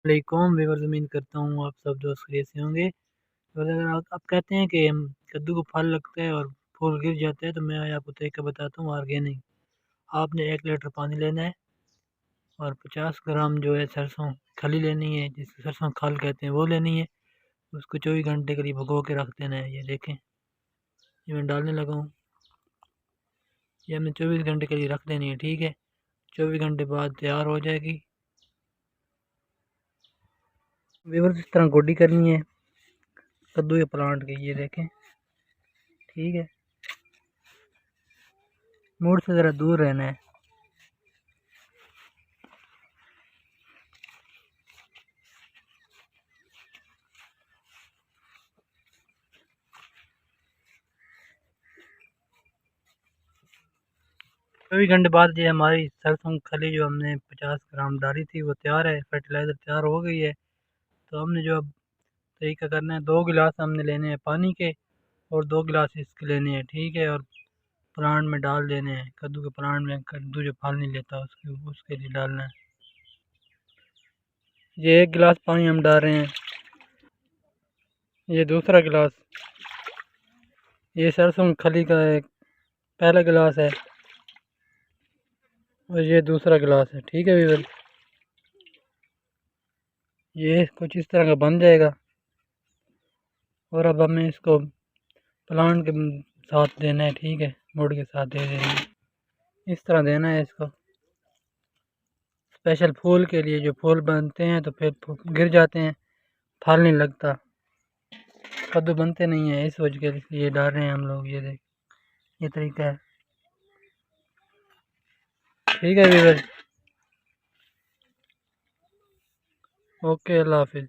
वालेकुम व्यूअर्स, उम्मीद करता हूँ आप सब दोस्त खैरियत से होंगे। तो अगर आप कहते हैं कि कद्दू को फल लगता है और फूल गिर जाता है, तो मैं आज आपको तरीका बताता हूँ ऑर्गेनिक। आपने 1 लीटर पानी लेना है और 50 ग्राम जो है सरसों खली लेनी है, जिसको सरसों खल कहते हैं, वो लेनी है। उसको 24 घंटे के लिए भिगो के रख देना है। ये देखें, ये मैं डालने लगा हूँ। ये हमने 24 घंटे के लिए रख देनी है, ठीक है। 24 घंटे बाद तैयार हो जाएगी। व्यूअर्स, इस तरह गोडी करनी है कद्दू के प्लांट की, ये देखें, ठीक है। मूड से ज़रा दूर रहना है। चौबीस घंटे बाद ये हमारी सरसों खली जो हमने 50 ग्राम डाली थी वो तैयार है, फर्टिलाइज़र तैयार हो गई है। तो हमने जो अब तरीका करना है, 2 गिलास हमने लेने हैं पानी के और 2 गिलास इसके लेने हैं, ठीक है। और प्लांट में डाल देने हैं। कद्दू के प्लांट में, कद्दू जो फल नहीं लेता उसके लिए डालना है। ये 1 गिलास पानी हम डाल रहे हैं। ये दूसरा गिलास, ये सरसों खली का एक पहला गिलास है और ये दूसरा गिलास है, ठीक है व्यूअर। ये कुछ इस तरह का बन जाएगा और अब हमें इसको प्लांट के साथ देना है, ठीक है। मुड़ के साथ दे देना है, इस तरह देना है इसको। स्पेशल फूल के लिए, जो फूल बनते हैं तो फिर गिर जाते हैं, फल नहीं लगता, कद्दू बनते नहीं है, इस वजह के लिए डाल रहे हैं हम लोग। ये देख, ये तरीका है, ठीक है व्यूअर। ओके, अल्लाह हाफिज़।